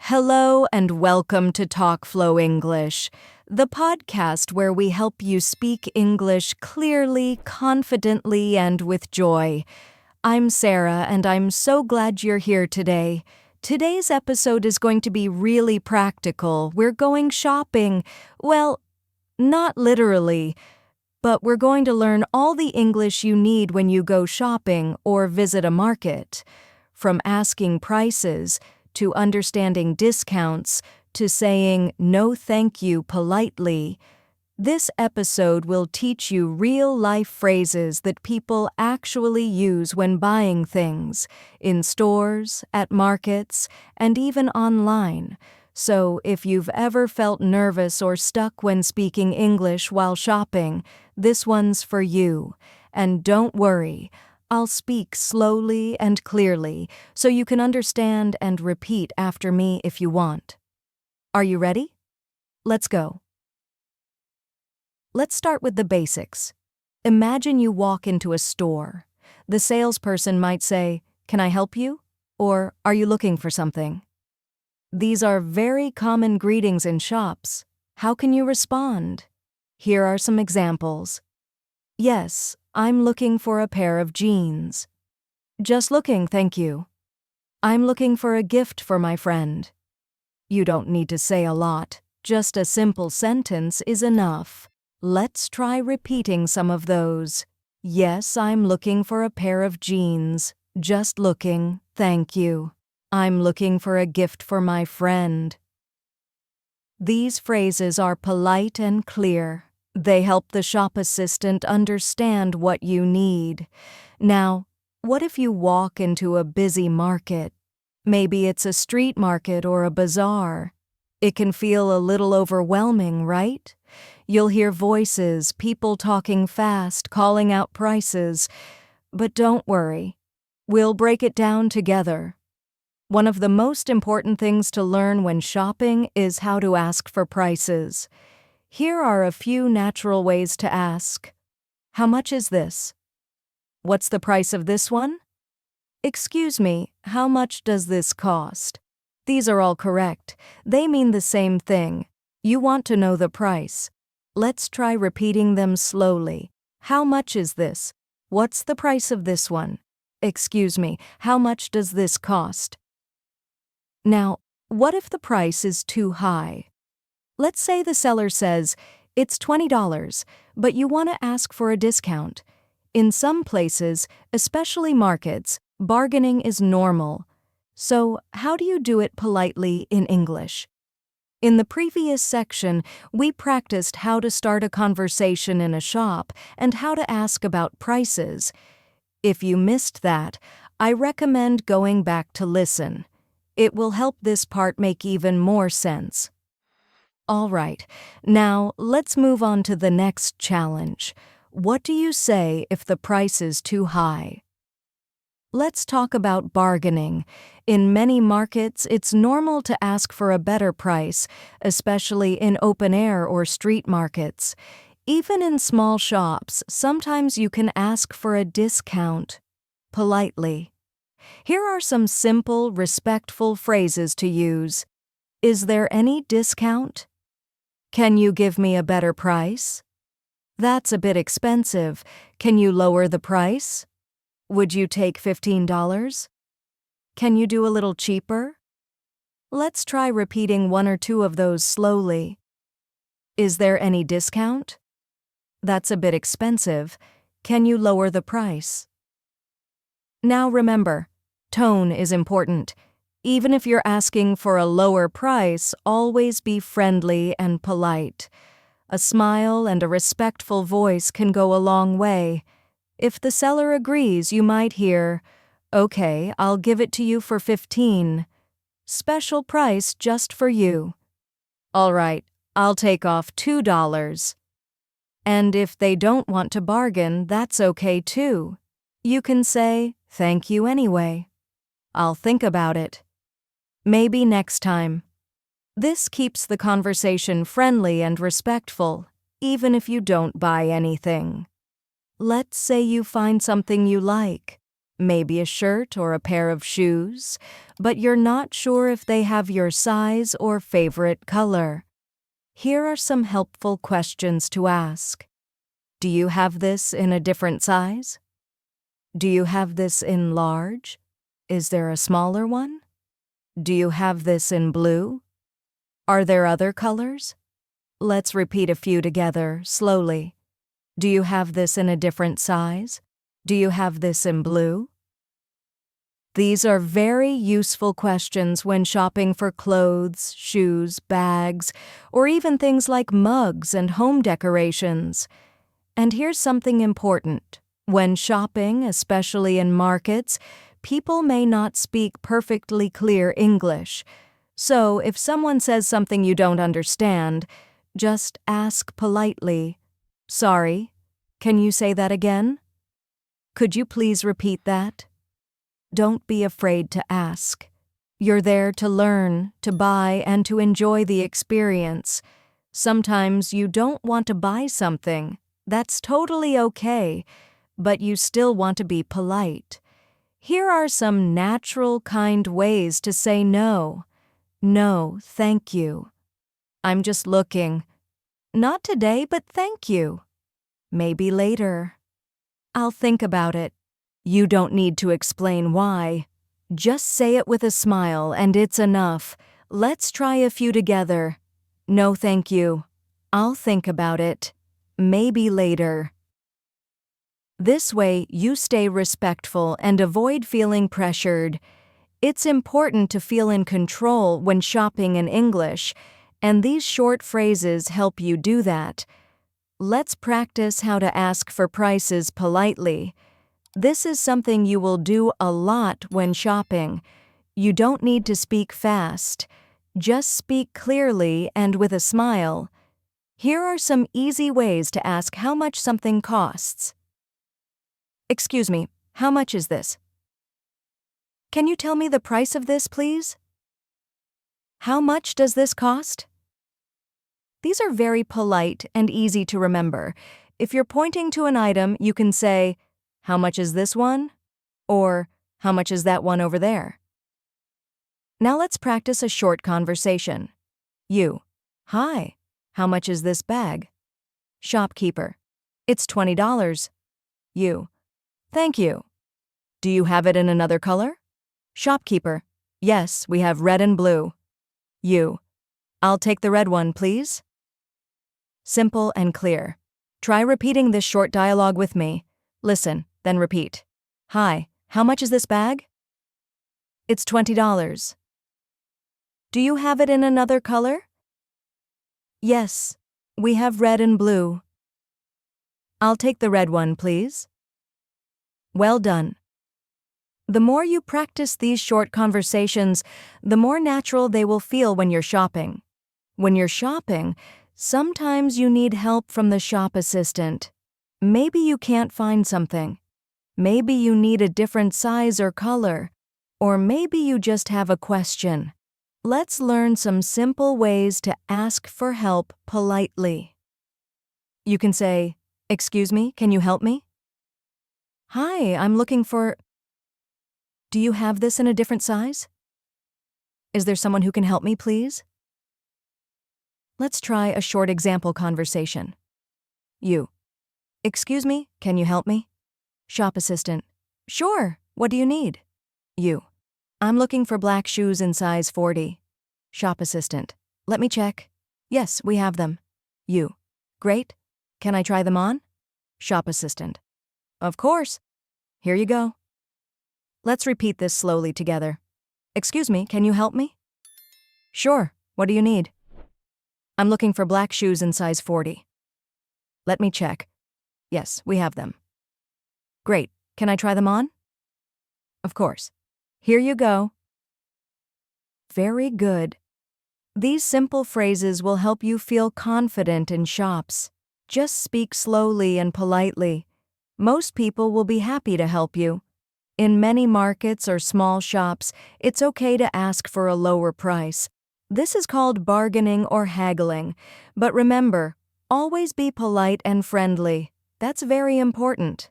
Hello and welcome to TalkFlow English, the podcast where we help you speak English clearly, confidently, and with joy. I'm Sarah, and I'm so glad you're here today. Today's episode is going to be really practical. We're going shopping. Well, not literally, but we're going to learn all the English you need when you go shopping or visit a market. From asking prices, to understanding discounts, to saying no thank you politely. This episode will teach you real-life phrases that people actually use when buying things, in stores, at markets, and even online. So if you've ever felt nervous or stuck when speaking English while shopping, this one's for you. And don't worry, I'll speak slowly and clearly so you can understand and repeat after me if you want. Are you ready? Let's go. Let's start with the basics. Imagine you walk into a store. The salesperson might say, "Can I help you?" Or, "Are you looking for something?" These are very common greetings in shops. How can you respond? Here are some examples. "Yes, I'm looking for a pair of jeans." "Just looking, thank you." "I'm looking for a gift for my friend." You don't need to say a lot. Just a simple sentence is enough. Let's try repeating some of those. "Yes, I'm looking for a pair of jeans." "Just looking, thank you." "I'm looking for a gift for my friend." These phrases are polite and clear. They help the shop assistant understand what you need. Now, what if you walk into a busy market? Maybe it's a street market or a bazaar. It can feel a little overwhelming, right? You'll hear voices, people talking fast, calling out prices. But don't worry. We'll break it down together. One of the most important things to learn when shopping is how to ask for prices. Here are a few natural ways to ask. "How much is this?" "What's the price of this one?" "Excuse me, how much does this cost?" These are all correct. They mean the same thing. You want to know the price. Let's try repeating them slowly. "How much is this?" "What's the price of this one?" "Excuse me, how much does this cost?" Now, what if the price is too high? Let's say the seller says, "It's $20, but you want to ask for a discount." In some places, especially markets, bargaining is normal. So, how do you do it politely in English? In the previous section, we practiced how to start a conversation in a shop and how to ask about prices. If you missed that, I recommend going back to listen. It will help this part make even more sense. All right, now let's move on to the next challenge. What do you say if the price is too high? Let's talk about bargaining. In many markets, it's normal to ask for a better price, especially in open air or street markets. Even in small shops, sometimes you can ask for a discount, politely. Here are some simple, respectful phrases to use. "Is there any discount?" "Can you give me a better price?" "That's a bit expensive. Can you lower the price?" "Would you take $15? "Can you do a little cheaper?" Let's try repeating one or two of those slowly. "Is there any discount?" "That's a bit expensive. Can you lower the price?" Now remember, tone is important. Even if you're asking for a lower price, always be friendly and polite. A smile and a respectful voice can go a long way. If the seller agrees, you might hear, "Okay, I'll give it to you for $15. Special price just for you." "All right, I'll take off $2. And if they don't want to bargain, that's okay too. You can say, "Thank you anyway. I'll think about it. Maybe next time." This keeps the conversation friendly and respectful, even if you don't buy anything. Let's say you find something you like. maybe a shirt or a pair of shoes, but you're not sure if they have your size or favorite color. Here are some helpful questions to ask. Do you have this in a different size? Do you have this in large? Is there a smaller one? Do you have this in blue? Are there other colors? Let's repeat a few together, slowly. Do you have this in a different size? Do you have this in blue? These are very useful questions when shopping for clothes, shoes, bags, or even things like mugs and home decorations. And here's something important. When shopping, especially in markets, people may not speak perfectly clear English. So if someone says something you don't understand, just ask politely, "Sorry, can you say that again? Could you please repeat that?" Don't be afraid to ask. You're there to learn, to buy, and to enjoy the experience. Sometimes you don't want to buy something. That's totally okay, but you still want to be polite. Here are some natural, kind ways to say no. No, thank you. I'm just looking. Not today, but thank you. Maybe later. I'll think about it. You don't need to explain why. Just say it with a smile and it's enough. Let's try a few together. No, thank you. I'll think about it. Maybe later. This way, you stay respectful and avoid feeling pressured. It's important to feel in control when shopping in English, and these short phrases help you do that. Let's practice how to ask for prices politely. This is something you will do a lot when shopping. You don't need to speak fast. Just speak clearly and with a smile. Here are some easy ways to ask how much something costs. Excuse me, how much is this? Can you tell me the price of this, please? How much does this cost? These are very polite and easy to remember. If you're pointing to an item, you can say, "How much is this one?" Or, "How much is that one over there?" Now let's practice a short conversation. You, "Hi, how much is this bag?" Shopkeeper, "It's $20. You, "Thank you. Do you have it in another color?" Shopkeeper, "Yes, we have red and blue." You, "I'll take the red one, please." Simple and clear. Try repeating this short dialogue with me. Listen, then repeat. "Hi, how much is this bag?" "It's $20. Do you have it in another color?" "Yes, we have red and blue." "I'll take the red one, please." Well done. The more you practice these short conversations, the more natural they will feel when you're shopping. When you're shopping, sometimes you need help from the shop assistant. Maybe you can't find something. Maybe you need a different size or color. Or maybe you just have a question. Let's learn some simple ways to ask for help politely. You can say, "Excuse me, can you help me?" "Hi, I'm looking for..." "Do you have this in a different size?" "Is there someone who can help me, please?" Let's try a short example conversation. You, "Excuse me, can you help me?" Shop assistant, "Sure, what do you need?" You, "I'm looking for black shoes in size 40. Shop assistant, "Let me check. Yes, we have them." You, "Great. Can I try them on?" Shop assistant, "Of course. Here you go." Let's repeat this slowly together. "Excuse me, can you help me?" "Sure, what do you need?" "I'm looking for black shoes in size 40. Let me check. Yes, we have them." "Great, can I try them on?" "Of course. Here you go." Very good. These simple phrases will help you feel confident in shops. Just speak slowly and politely. Most people will be happy to help you. In many markets or small shops, it's okay to ask for a lower price. This is called bargaining or haggling. But remember, always be polite and friendly. That's very important.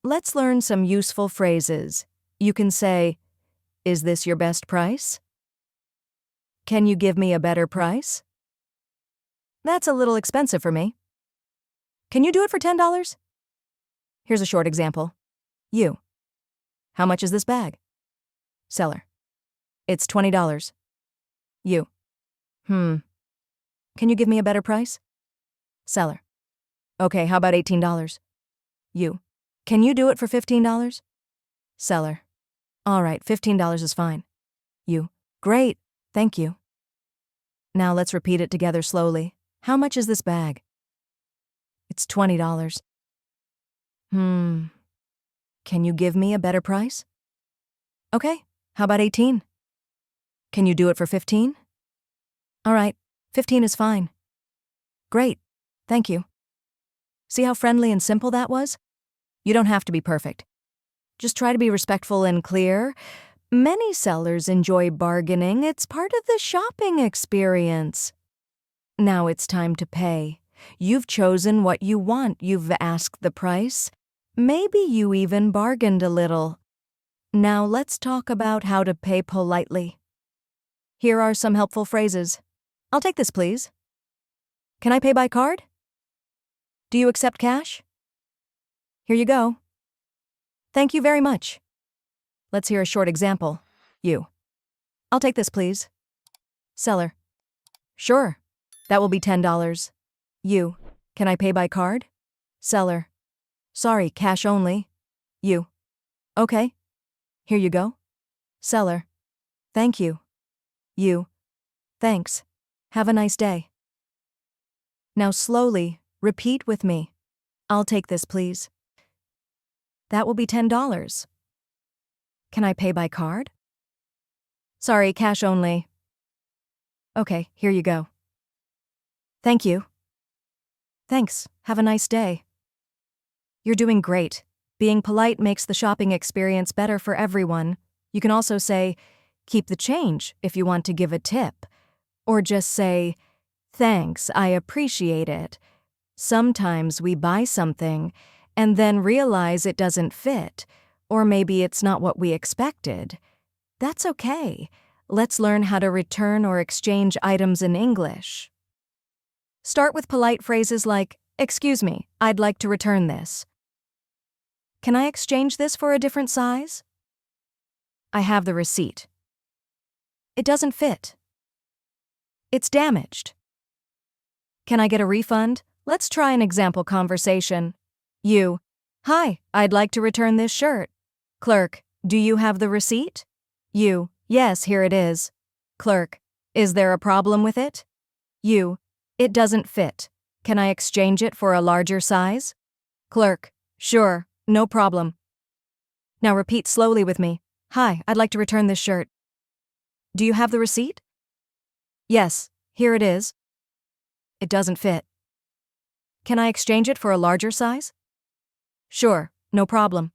Let's learn some useful phrases. You can say, "Is this your best price?" "Can you give me a better price?" "That's a little expensive for me." "Can you do it for $10? Here's a short example. You. "How much is this bag?" Seller. "It's $20. You. Can you give me a better price?" Seller. "Okay, how about $18? You. "Can you do it for $15? Seller. "All right, $15 is fine." You. "Great, thank you." Now let's repeat it together slowly. How much is this bag? It's $20. Can you give me a better price? Okay, how about 18? Can you do it for 15? All right, 15 is fine. Great, thank you. See how friendly and simple that was? You don't have to be perfect. Just try to be respectful and clear. Many sellers enjoy bargaining. It's part of the shopping experience. Now it's time to pay. You've chosen what you want. You've asked the price. Maybe you even bargained a little. Now let's talk about how to pay politely. Here are some helpful phrases. "I'll take this, please." "Can I pay by card?" "Do you accept cash?" "Here you go." "Thank you very much." Let's hear a short example. You. "I'll take this, please." Seller. "Sure. That will be $10. You. "Can I pay by card?" Seller. "Sorry, cash only." You. "Okay. Here you go." Seller. "Thank you." You. "Thanks. Have a nice day." Now slowly, repeat with me. "I'll take this, please." "That will be $10. Can I pay by card?" "Sorry, cash only." "Okay, here you go." "Thank you." "Thanks. Have a nice day." You're doing great. Being polite makes the shopping experience better for everyone. You can also say, "Keep the change," if you want to give a tip. Or just say, "Thanks, I appreciate it." Sometimes we buy something and then realize it doesn't fit, or maybe it's not what we expected. That's okay. Let's learn how to return or exchange items in English. Start with polite phrases like, "Excuse me, I'd like to return this." "Can I exchange this for a different size?" "I have the receipt." "It doesn't fit." "It's damaged." "Can I get a refund?" Let's try an example conversation. You. "Hi, I'd like to return this shirt." Clerk. "Do you have the receipt?" You. "Yes, here it is." Clerk. "Is there a problem with it?" You. "It doesn't fit. Can I exchange it for a larger size?" Clerk. "Sure, no problem." Now repeat slowly with me. "Hi, I'd like to return this shirt." "Do you have the receipt?" "Yes, here it is." "It doesn't fit. Can I exchange it for a larger size?" "Sure, no problem."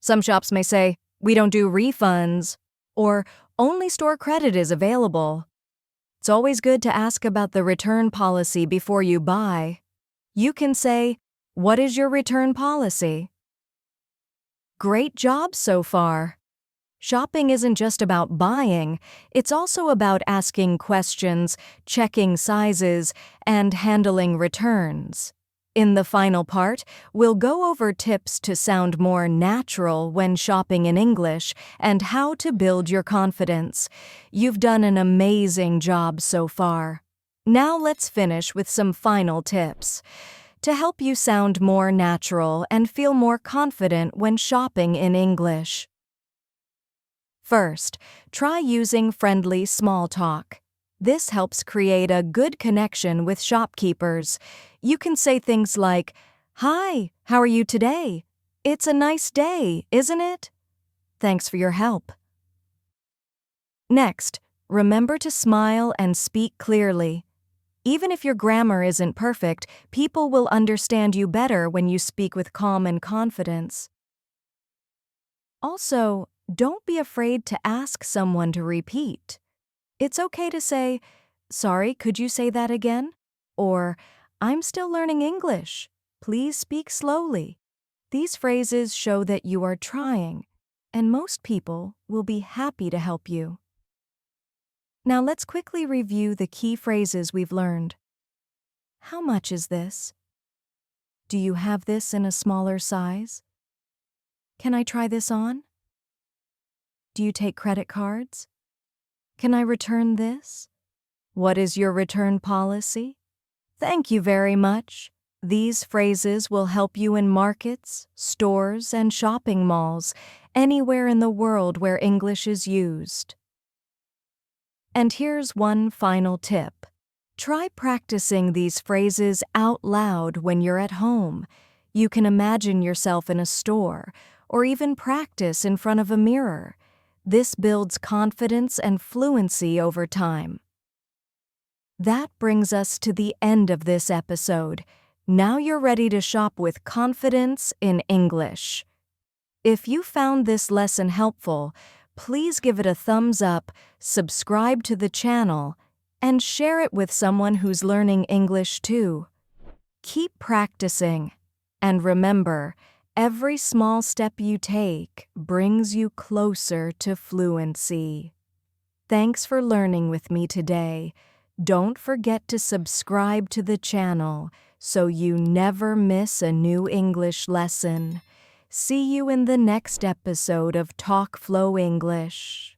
Some shops may say, "We don't do refunds," or "Only store credit is available." It's always good to ask about the return policy before you buy. You can say, "What is your return policy?" Great job so far. Shopping isn't just about buying, it's also about asking questions, checking sizes, and handling returns. In the final part, we'll go over tips to sound more natural when shopping in English and how to build your confidence. You've done an amazing job so far. Now let's finish with some final tips to help you sound more natural and feel more confident when shopping in English. First, try using friendly small talk. This helps create a good connection with shopkeepers. You can say things like, "Hi, how are you today? It's a nice day, isn't it? Thanks for your help." Next, remember to smile and speak clearly. Even if your grammar isn't perfect, people will understand you better when you speak with calm and confidence. Also, don't be afraid to ask someone to repeat. It's okay to say, "Sorry, could you say that again?" Or, "I'm still learning English. Please speak slowly." These phrases show that you are trying, and most people will be happy to help you. Now let's quickly review the key phrases we've learned. How much is this? Do you have this in a smaller size? Can I try this on? Do you take credit cards? Can I return this? What is your return policy? Thank you very much. These phrases will help you in markets, stores, and shopping malls, anywhere in the world where English is used. And here's one final tip. Try practicing these phrases out loud when you're at home. You can imagine yourself in a store, or even practice in front of a mirror. This builds confidence and fluency over time. That brings us to the end of this episode. Now you're ready to shop with confidence in English. If you found this lesson helpful, please give it a thumbs up, subscribe to the channel, and share it with someone who's learning English too. Keep practicing, and remember, every small step you take brings you closer to fluency. Thanks for learning with me today. Don't forget to subscribe to the channel so you never miss a new English lesson. See you in the next episode of TalkFlow English.